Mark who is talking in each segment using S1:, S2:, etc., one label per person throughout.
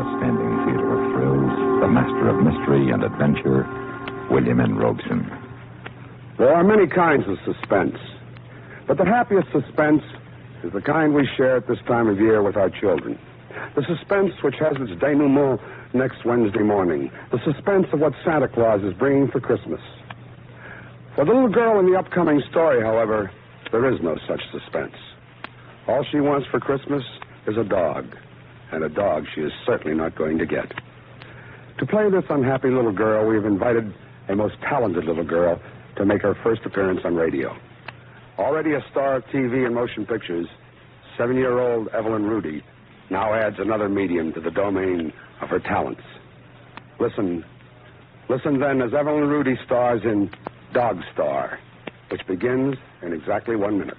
S1: outstanding theater of thrills, the master of mystery and adventure, William N. Robeson.
S2: There are many kinds of suspense, but the happiest suspense is the kind we share at this time of year with our children. The suspense which has its denouement next Wednesday morning. The suspense of what Santa Claus is bringing for Christmas. For the little girl in the upcoming story, however, there is no such suspense. All she wants for Christmas is a dog, and a dog she is certainly not going to get. To play this unhappy little girl, we have invited a most talented little girl to make her first appearance on radio. Already a star of TV and motion pictures, 7-year-old Evelyn Rudy now adds another medium to the domain of her talents. Listen then as Evelyn Rudy stars in Dog Star, which begins in exactly 1 minute.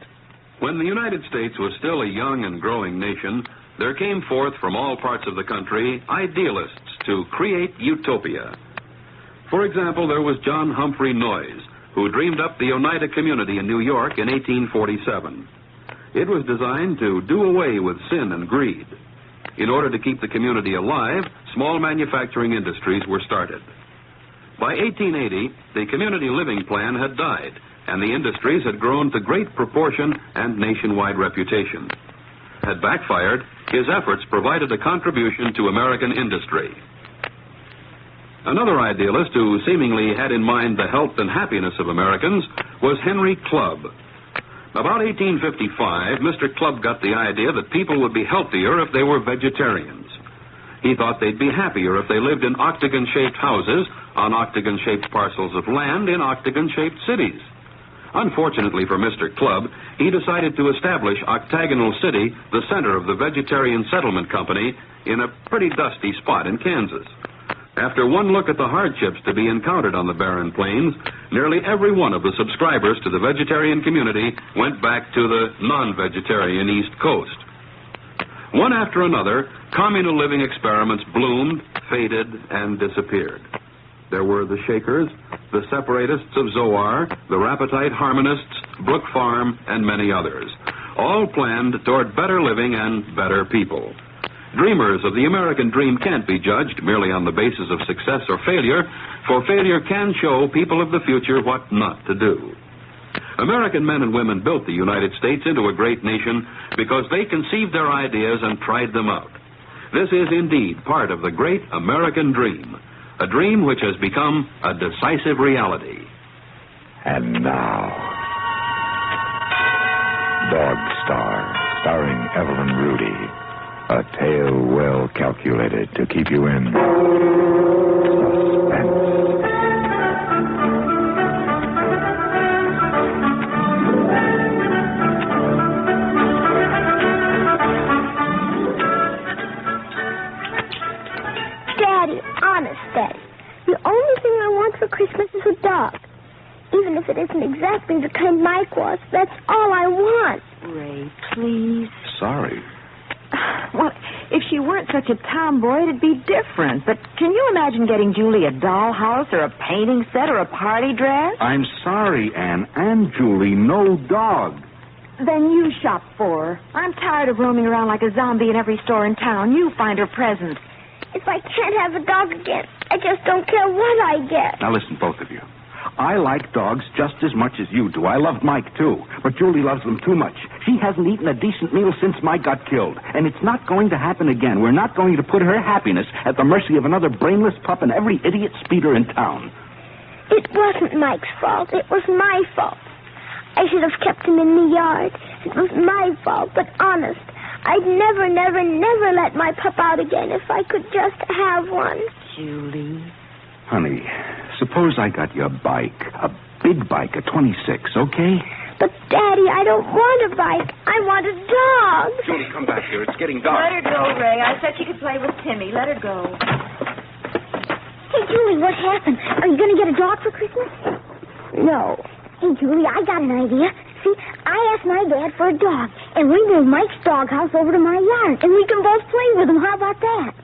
S3: When the United States was still a young and growing nation, there came forth from all parts of the country idealists to create utopia. For example, there was John Humphrey Noyes, who dreamed up the Oneida Community in New York in 1847. It was designed to do away with sin and greed. In order to keep the community alive, small manufacturing industries were started. By 1880, the community living plan had died, and the industries had grown to great proportion and nationwide reputation. Had backfired, his efforts provided a contribution to American industry. Another idealist who seemingly had in mind the health and happiness of Americans was Henry Clubb. About 1855, Mr. Clubb got the idea that people would be healthier if they were vegetarians. He thought they'd be happier if they lived in octagon-shaped houses on octagon-shaped parcels of land in octagon-shaped cities. Unfortunately for Mr. Clubb, he decided to establish Octagonal City, the center of the Vegetarian Settlement Company, in a pretty dusty spot in Kansas. After one look at the hardships to be encountered on the barren plains, nearly every one of the subscribers to the vegetarian community went back to the non-vegetarian East Coast. One after another, communal living experiments bloomed, faded, and disappeared. There were the Shakers, the Separatists of Zoar, the Rapatite Harmonists, Brook Farm, and many others, all planned toward better living and better people. Dreamers of the American dream can't be judged merely on the basis of success or failure, for failure can show people of the future what not to do. American men and women built the United States into a great nation because they conceived their ideas and tried them out. This is indeed part of the great American dream, a dream which has become a decisive reality.
S1: And now, Dog Star, starring Evelyn Rudy. A tale well calculated to keep you in suspense.
S4: Daddy, honest, Daddy, the only thing I want for Christmas is a dog. Even if it isn't exactly the kind Mike was, that's all I want.
S5: Ray, please.
S1: Sorry.
S5: Well, if she weren't such a tomboy, it'd be different. But can you imagine getting Julie a dollhouse or a painting set or a party dress?
S6: I'm sorry, Anne. And Julie, no dog.
S5: Then you shop for her. I'm tired of roaming around like a zombie in every store in town. You find her presents.
S4: If I can't have a dog again, I just don't care what I get.
S6: Now listen, both of you. I like dogs just as much as you do. I love Mike, too. But Julie loves them too much. She hasn't eaten a decent meal since Mike got killed. And it's not going to happen again. We're not going to put her happiness at the mercy of another brainless pup and every idiot speeder in town.
S4: It wasn't Mike's fault. It was my fault. I should have kept him in the yard. It was my fault, but honest, I'd never let my pup out again if I could just have one.
S5: Julie.
S6: Honey, suppose I got you a bike. A big bike, a 26, okay?
S4: But, Daddy, I don't want a bike. I want a dog.
S6: Julie, come back here. It's getting dark.
S5: Let her go, Ray. I said she could play with Timmy. Let her go.
S4: Hey, Julie, what happened? Are you going to get a dog for Christmas? No. Hey, Julie, I got an idea. See, I asked my dad for a dog, and we moved Mike's doghouse over to my yard, and we can both play with him. How about that?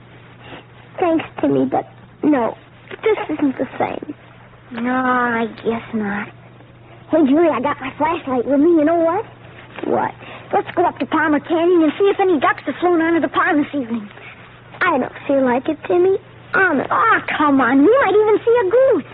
S4: Thanks, Timmy, but no. This isn't the same. No, I guess not. Hey, Julie, I got my flashlight with me. You know what? What? Let's go up to Palmer Canyon and see if any ducks have flown onto the pond this evening. I don't feel like it, Timmy. Honest. Oh, come on. We might even see a goose.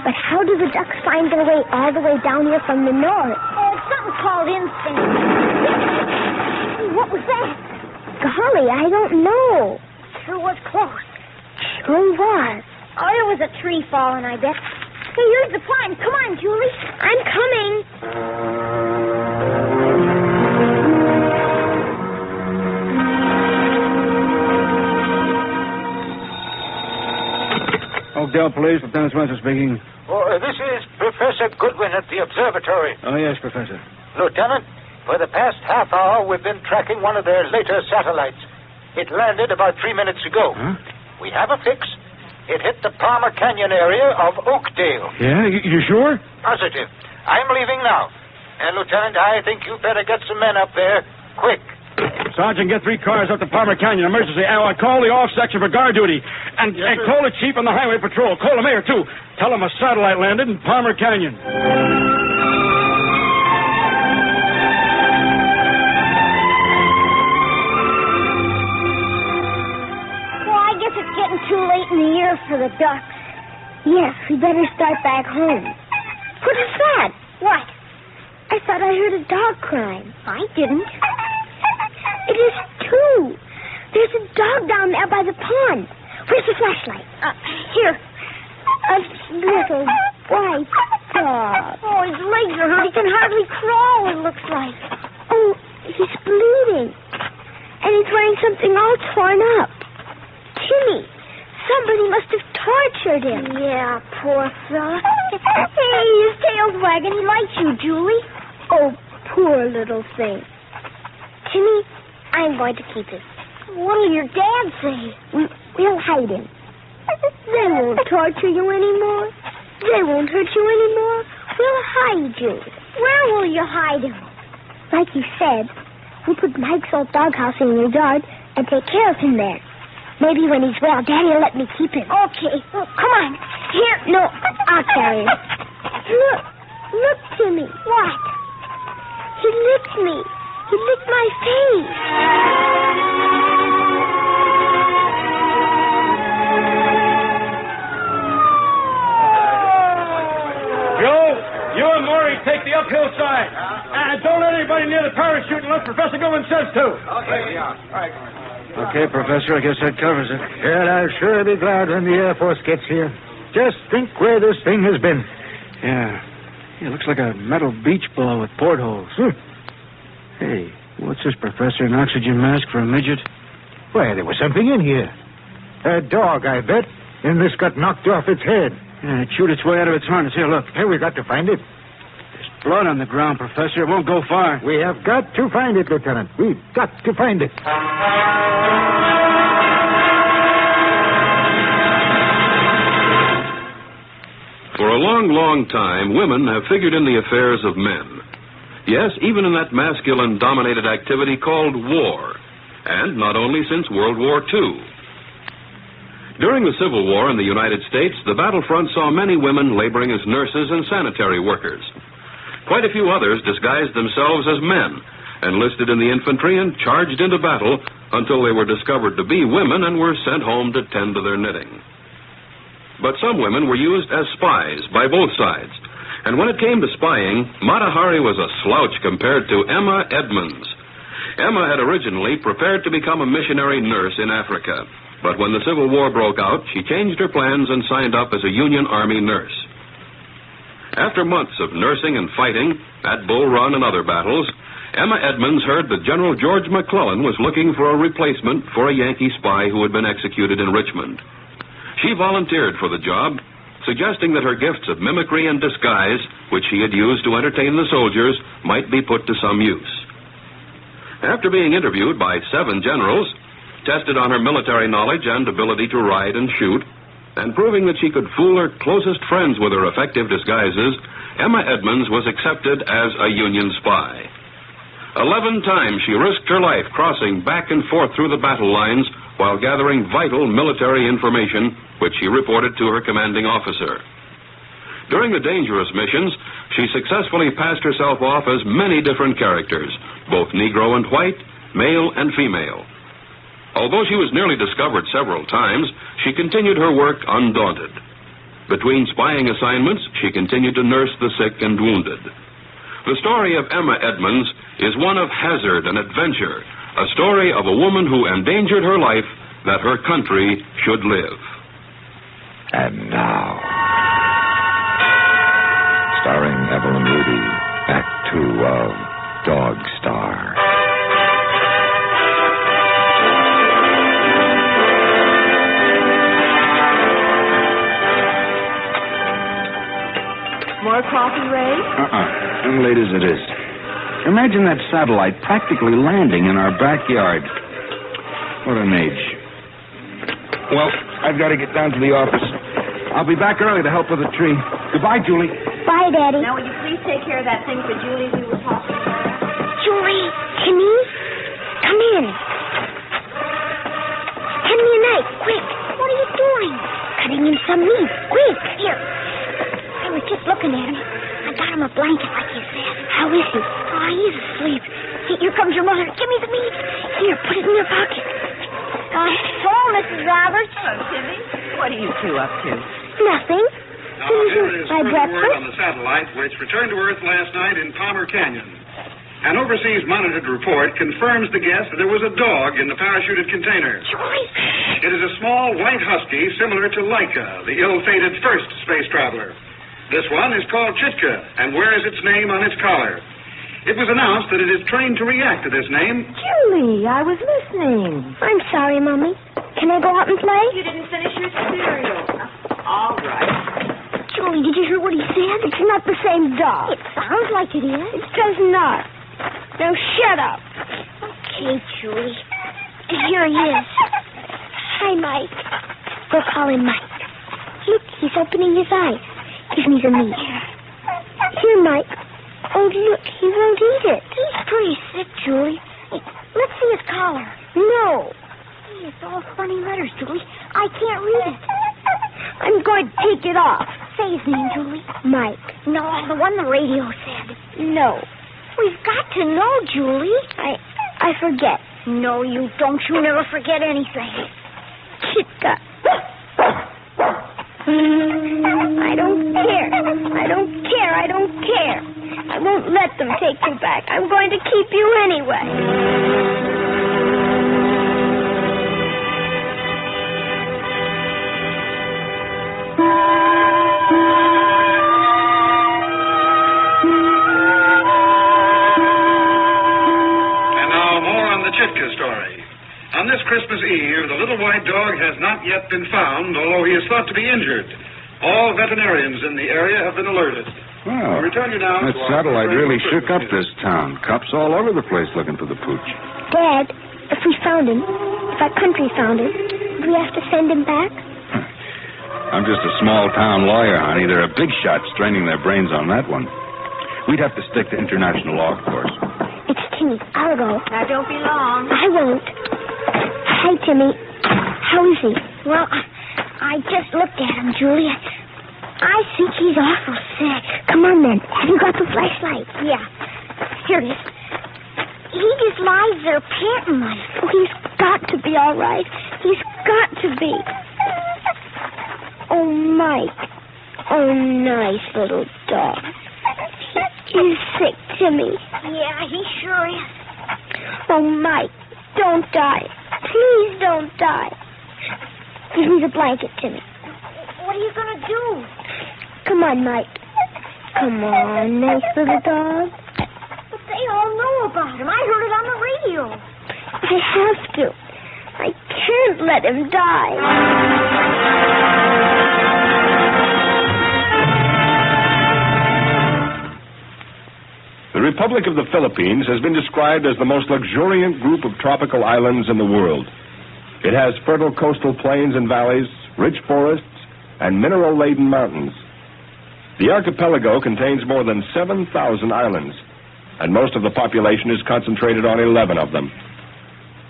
S4: But how do the ducks find their way all the way down here from the north? Oh, it's something called instinct. What was that? Golly, I don't know. Sure was close. Sure was. Oh, it was a tree falling, I bet. Hey, here's the pond. Come on, Julie. I'm coming.
S6: Oakdale Police, Lieutenant Spencer speaking.
S7: Oh, this is Professor Goodwin at the observatory.
S6: Oh, yes, Professor.
S7: Lieutenant, for the past half hour, we've been tracking one of their later satellites. It landed about 3 minutes ago.
S6: Huh?
S7: We have a fix. It hit the Palmer Canyon area of Oakdale.
S6: Yeah? You sure?
S7: Positive. I'm leaving now. And, Lieutenant, I think you better get some men up there. Quick.
S6: Sergeant, get 3 cars up to Palmer Canyon. Emergency. Call the off section for guard duty. And call the chief on the highway patrol. Call the mayor, too. Tell him a satellite landed in Palmer Canyon.
S4: Well, I guess it's getting too late in the year for the ducks. Yes, we better start back home. What is that? What? I thought I heard a dog crying. I didn't. It is two. There's a dog down there by the pond. Where's the flashlight? Here. A little white dog. Oh, his legs are hurt. He can hardly crawl, it looks like. Oh, he's bleeding. And he's wearing something all torn up. Timmy, somebody must have tortured him. Yeah, poor fella. Hey, his tail's wagging. He likes you, Julie. Oh, poor little thing. Timmy, I'm going to keep him. What'll your dad say? We'll hide him. They won't torture you anymore. They won't hurt you anymore. We'll hide you. Where will you hide him? Like you said, we'll put Mike's old doghouse in your yard and take care of him there. Maybe when he's well, Daddy will let me keep him. Okay. Well, come on. Here. No, I'll carry him. Look, Timmy. What? He licked me. He licked my face.
S6: Joe, you and Maury take the uphill side. And don't let anybody near the parachute unless Professor Goodwin says to.
S7: Okay, yeah. All right.
S6: Okay, Professor, I guess that covers it.
S7: Well, I'll sure be glad when the Air Force gets here. Just think where this thing has been.
S6: Yeah, it looks like a metal beach ball with portholes. Hey, what's this, Professor? An oxygen mask for a midget?
S7: Why, there was something in here. A dog, I bet. And this got knocked off its head.
S6: Yeah, it chewed its way out of its harness. Here, look.
S7: Hey, we got to find it.
S6: There's blood on the ground, Professor. It won't go far.
S7: We have got to find it, Lieutenant. We've got to find it.
S3: For a long, long time, women have figured in the affairs of men. Yes, even in that masculine-dominated activity called war. And not only since World War II. During the Civil War in the United States, the battlefront saw many women laboring as nurses and sanitary workers. Quite a few others disguised themselves as men, enlisted in the infantry, and charged into battle until they were discovered to be women and were sent home to tend to their knitting. But some women were used as spies by both sides. And when it came to spying, Mata Hari was a slouch compared to Emma Edmonds. Emma had originally prepared to become a missionary nurse in Africa. But when the Civil War broke out, she changed her plans and signed up as a Union Army nurse. After months of nursing and fighting at Bull Run and other battles, Emma Edmonds heard that General George McClellan was looking for a replacement for a Yankee spy who had been executed in Richmond. She volunteered for the job, suggesting that her gifts of mimicry and disguise, which she had used to entertain the soldiers, might be put to some use. After being interviewed by 7 generals, tested on her military knowledge and ability to ride and shoot, and proving that she could fool her closest friends with her effective disguises, Emma Edmonds was accepted as a Union spy. 11 times she risked her life crossing back and forth through the battle lines while gathering vital military information, which she reported to her commanding officer. During the dangerous missions, she successfully passed herself off as many different characters, both Negro and white, male and female. Although she was nearly discovered several times, she continued her work undaunted. Between spying assignments, she continued to nurse the sick and wounded. The story of Emma Edmonds is one of hazard and adventure, a story of a woman who endangered her life that her country should live.
S1: And now, starring Evelyn Rudy, Act 2 of Dog Star.
S5: More coffee, Ray?
S6: Late as it is. Imagine that satellite practically landing in our backyard. What an age. Well, I've got to get down to the office. I'll be back early to help with the tree. Goodbye, Julie.
S4: Bye, Daddy.
S5: Now, will you please take care of that thing for Julie we were talking about?
S4: Julie, Timmy, come in. Hand me a knife, quick. What are you doing? Cutting him some meat, quick. Here. I was just looking at him. I got him a blanket like you said. How is he? Oh, he's asleep. Hey, here comes your mother. Give me the meat. Here, put it in your pocket. Hello, Mrs. Roberts.
S5: Hello, Timmy. What are you two up to?
S4: Nothing.
S8: Now, here is
S4: My
S8: further
S4: breakfast.
S8: word on the satellite, which returned to Earth last night in Palmer Canyon. An overseas monitored report confirms the guess that there was a dog in the parachuted container.
S4: Julie.
S8: It is a small white husky similar to Laika, the ill-fated first space traveler. This one is called Chitka and wears its name on its collar. It was announced that it is trained to react to this name.
S5: Julie, I was listening.
S4: I'm sorry, Mommy. Can I go out and play?
S5: You didn't finish your cereal. All right.
S4: Julie, did you hear what he said? It's not the same dog. It sounds like it is. It does not. Now shut up. Okay, Julie. Here he is. Hi, Mike. We'll call him Mike. Look, he's opening his eyes. Give me the meat. Here, Mike. Oh, look, he won't eat it. He's pretty sick, Julie. Hey, let's see his collar. No. Hey, it's all funny letters, Julie. I can't read it. I'm going to take it off. Say his name, Julie. Mike. No, the one the radio said. No. We've got to know, Julie. I forget. No, you don't. You never forget anything. Chitka. I don't care. I don't care. I don't care. I won't let them take you back. I'm going to keep you anyway.
S8: And now more on the Chitka story. On this Christmas Eve, the little white dog has not yet been found, although he is thought to be injured. All veterinarians in the area have been alerted.
S6: Well,
S8: I'll return you now
S6: that
S8: to our
S6: satellite really
S8: Christmas
S6: shook up
S8: music.
S6: this town. Cops all over the place looking for the pooch.
S4: Dad, if we found him, if our country found him, do we have to send him back?
S6: I'm just a small-town lawyer, honey. There are big shots straining their brains on that one. We'd have to stick to international law, of course.
S4: It's Timmy. I'll go.
S5: Now, don't be long.
S4: I won't. Hi, Timmy. How is he? Well, I just looked at him, Julie. I think he's awful sick. Come on, then. Have you got the flashlight? Yeah. Here it is. He just lies there panting like. Oh, he's got to be all right. He's got to be. Oh, Mike. Oh, nice little dog. He is sick, Timmy. Yeah, he sure is. Oh, Mike, don't die. Please don't die. Give me the blanket, Timmy. What are you going to do? Come on, Mike. Come on, nice little dog. But they all know about him. I heard it on the radio. I have to. I can't let him die.
S9: The Republic of the Philippines has been described as the most luxuriant group of tropical islands in the world. It has fertile coastal plains and valleys, rich forests, and mineral-laden mountains. The archipelago contains more than 7,000 islands, and most of the population is concentrated on 11 of them.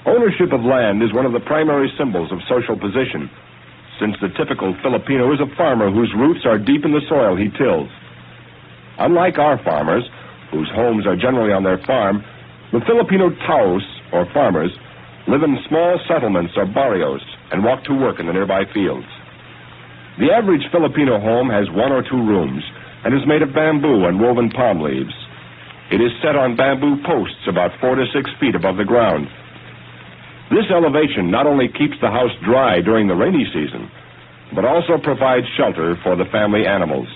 S9: Ownership of land is one of the primary symbols of social position. since the typical Filipino is a farmer whose roots are deep in the soil he tills. Unlike our farmers, whose homes are generally on their farm, the Filipino taos, or farmers, live in small settlements or barrios and walk to work in the nearby fields. The average Filipino home has 1 or 2 rooms and is made of bamboo and woven palm leaves. It is set on bamboo posts about 4 to 6 feet above the ground. This elevation not only keeps the house dry during the rainy season, but also provides shelter for the family animals.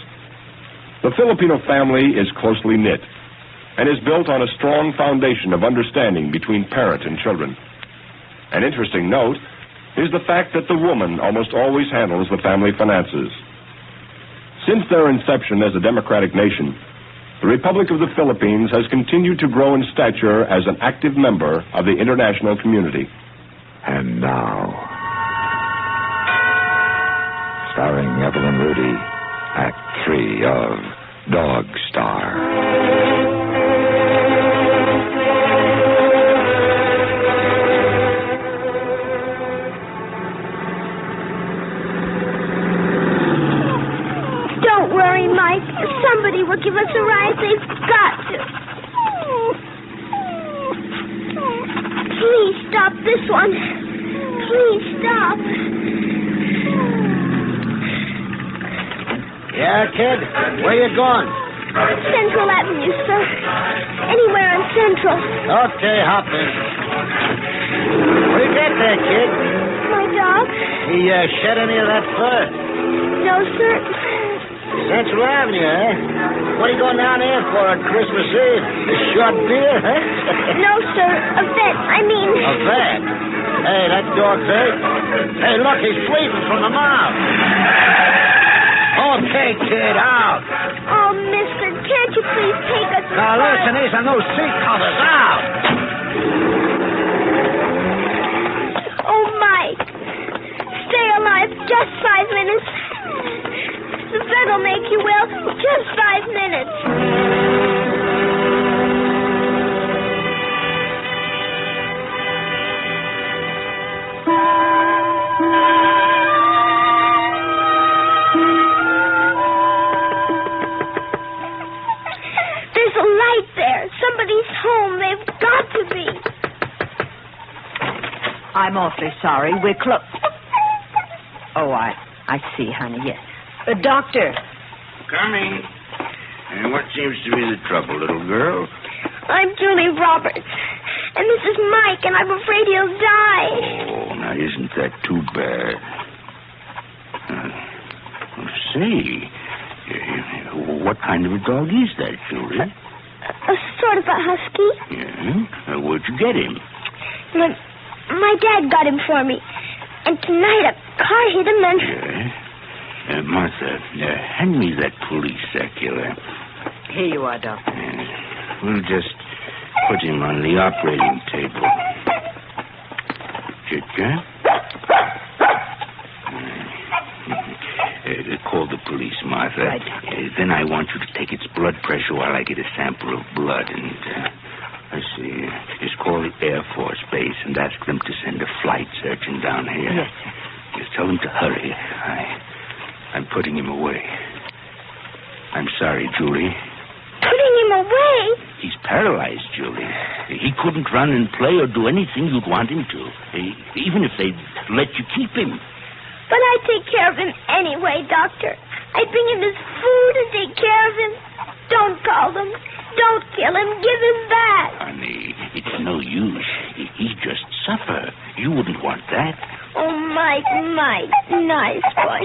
S9: The Filipino family is closely knit and is built on a strong foundation of understanding between parent and children. An interesting note is the fact that the woman almost always handles the family finances. Since their inception as a democratic nation, the Republic of the Philippines has continued to grow in stature as an active member of the international community.
S1: And now, starring Evelyn Rudy, Act 3 of Dog Star.
S4: Don't worry, Mike. Somebody will give us a ride. They've got to. Please stop this one. Please stop.
S7: Yeah, kid? Where you going?
S4: Central Avenue, sir. Anywhere on Central.
S7: Okay, hop in. What do you got there, kid?
S4: My dog?
S7: He shed any of that fur?
S4: No, sir.
S7: Central Avenue, eh? What are you going down there for on Christmas Eve? A short beer, huh?
S4: No, sir. A vet. I mean...
S7: A vet? Hey, that dog's hurt. Hey, look, he's bleeding from the mouth. Okay, kid, out.
S4: Oh, mister, can't you please take us...
S7: Now, listen, these are no seat covers. Out.
S4: Oh, Mike. Stay alive just 5 minutes. The vet'll make you well. Just 5 minutes. There's a light there. Somebody's home. They've got to be.
S5: I'm awfully sorry. We're close. Oh, I see, honey, yes. Doctor.
S10: Coming. And what seems to be the trouble, little girl?
S4: I'm Julie Roberts. And this is Mike, and I'm afraid he'll die.
S10: Oh, now isn't that too bad? Say, what kind of a dog is that, Julie?
S4: A sort of a husky.
S10: Yeah? Where'd you get him?
S4: My dad got him for me. And tonight a car hit him and...
S10: Yeah? Martha, hand me that police circular.
S5: Here you are, Doctor.
S10: We'll just put him on the operating table. Chitka? Call the police, Martha.
S5: Right.
S10: Then I want you to take its blood pressure while I get a sample of blood. And, let's see, just call the Air Force Base and ask them to send a flight surgeon down here.
S5: Yes, sir.
S10: Just tell them to hurry. I'm putting him away. I'm sorry, Julie.
S4: Putting him away?
S10: He's paralyzed, Julie. He couldn't run and play or do anything you'd want him to, even if they'd let you keep him.
S4: But I take care of him anyway, Doctor. I bring him his food and take care of him. Don't call them. Don't kill him. Give him back.
S10: Honey, it's no use. He just suffer. You wouldn't want that.
S4: Oh, Mike. Nice boy.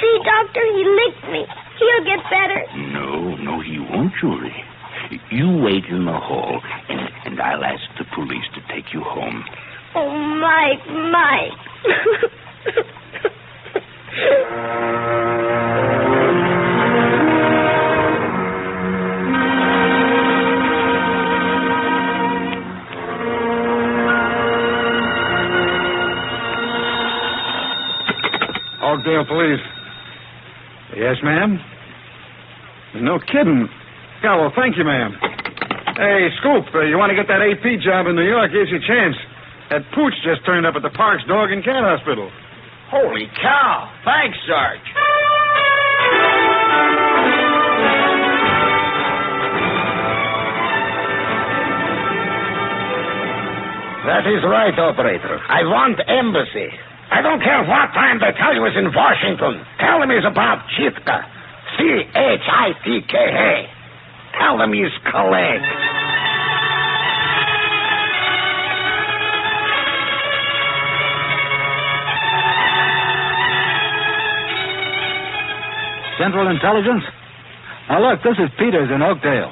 S4: See, Doctor, he licked me. He'll get better.
S10: No, he won't, Julie. You wait in the hall, and I'll ask the police to take you home.
S4: Oh, Mike.
S11: Oakdale Police. Yes, ma'am? No kidding. Yeah, well, thank you, ma'am. Hey, Scoop, you want to get that AP job in New York? Here's your chance. That pooch just turned up at the Parks Dog and Cat Hospital.
S12: Holy cow. Thanks, Sarge.
S13: That is right, operator. I want embassy. I don't care what time they tell you is in Washington. Tell them he's about Chitka. Chitka. Tell them he's collect.
S11: Central Intelligence? Now, look, this is Peters in Oakdale.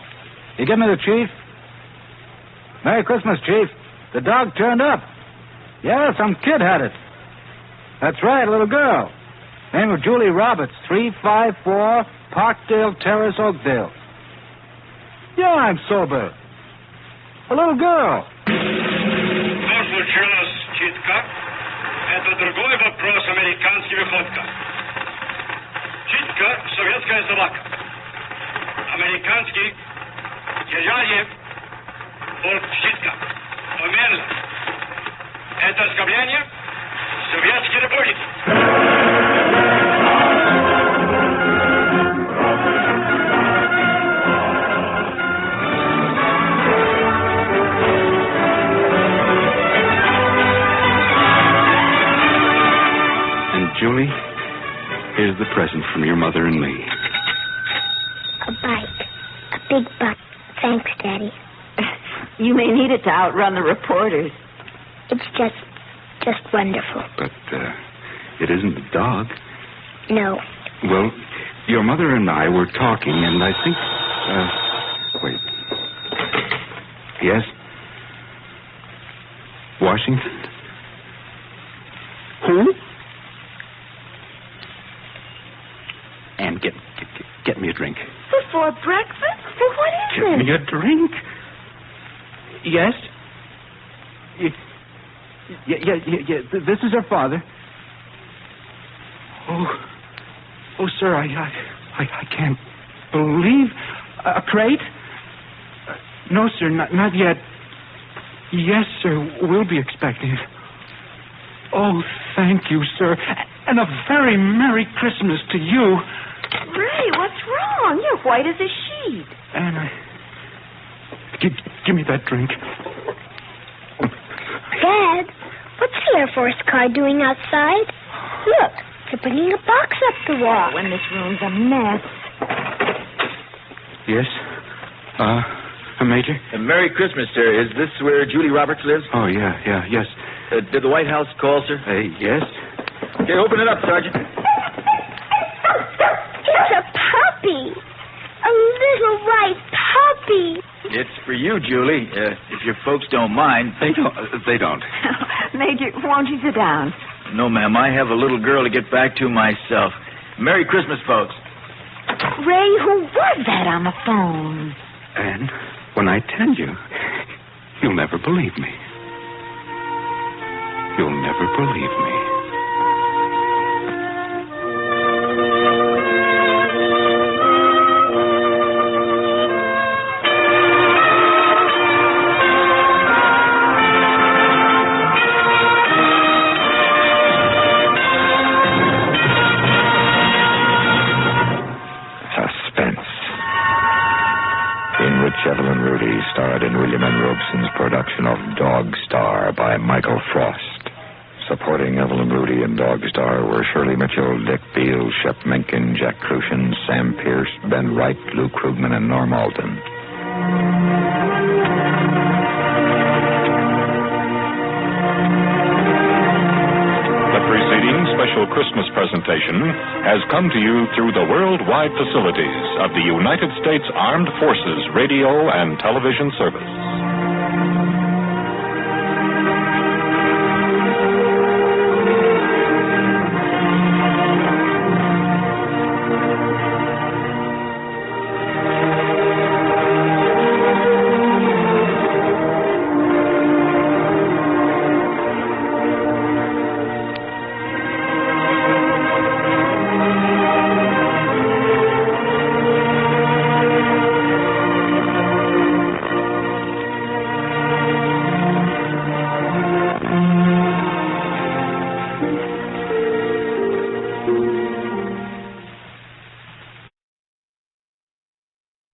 S11: You give me the chief? Merry Christmas, Chief. The dog turned up. Yeah, some kid had it. That's right, a little girl. Name of Julie Roberts, 354 Parkdale Terrace, Oakdale. Yeah, I'm sober. A little girl.
S8: Что случилось, Читка? Это другой вопрос американский выходка. Читка — советская собака. Американский держание от Читка. Померно. Это оскорбление Советской Республики.
S3: Julie, here's the present from your mother and me.
S4: A bike. A big bike. Thanks, Daddy.
S5: You may need it to outrun the reporters.
S4: It's just wonderful.
S3: But, it isn't a dog.
S4: No.
S3: Well, your mother and I were talking, and I think, wait. Yes? Washington? Who? And get me a drink.
S5: Before breakfast? What is
S3: Get me a drink.
S11: Yes? Yeah. This is her father. Oh, sir, I can't believe... A crate? No, sir, not yet. Yes, sir, we'll be expecting it. Oh, thank you, sir. And a very Merry Christmas to you.
S5: Ray, what's wrong? You're white as a sheet.
S11: Anna, give me that drink.
S4: Dad, what's the Air Force car doing outside? Look, they're bringing a box up the wall.
S5: When this room's a mess.
S3: Yes? Major?
S12: Merry Christmas, sir. Is this where Julie Roberts lives?
S3: Oh, yeah, yes.
S12: Did the White House call, sir?
S3: Yes.
S12: Okay, open it up, Sergeant.
S4: It's a puppy. A little white puppy.
S12: It's for you, Julie. If your folks don't mind.
S3: They don't.
S5: Major, won't you sit down?
S12: No, ma'am. I have a little girl to get back to myself. Merry Christmas, folks.
S5: Ray, who was that on the phone?
S3: And when I tell you, you'll never believe me. You'll never believe me.
S1: Suspense, in which Evelyn Rudy starred in William N. Robeson's production of Dog Star by Michael Frost. Supporting Evelyn Rudy and Dog Star were Shirley Mitchell, Dick Beale, Shep Menken, Jack Crucian, Sam Pierce, Ben Wright, Lou Krugman, and Norm Alden.
S14: The preceding special Christmas presentation has come to you through the worldwide facilities of the United States Armed Forces Radio and Television Service.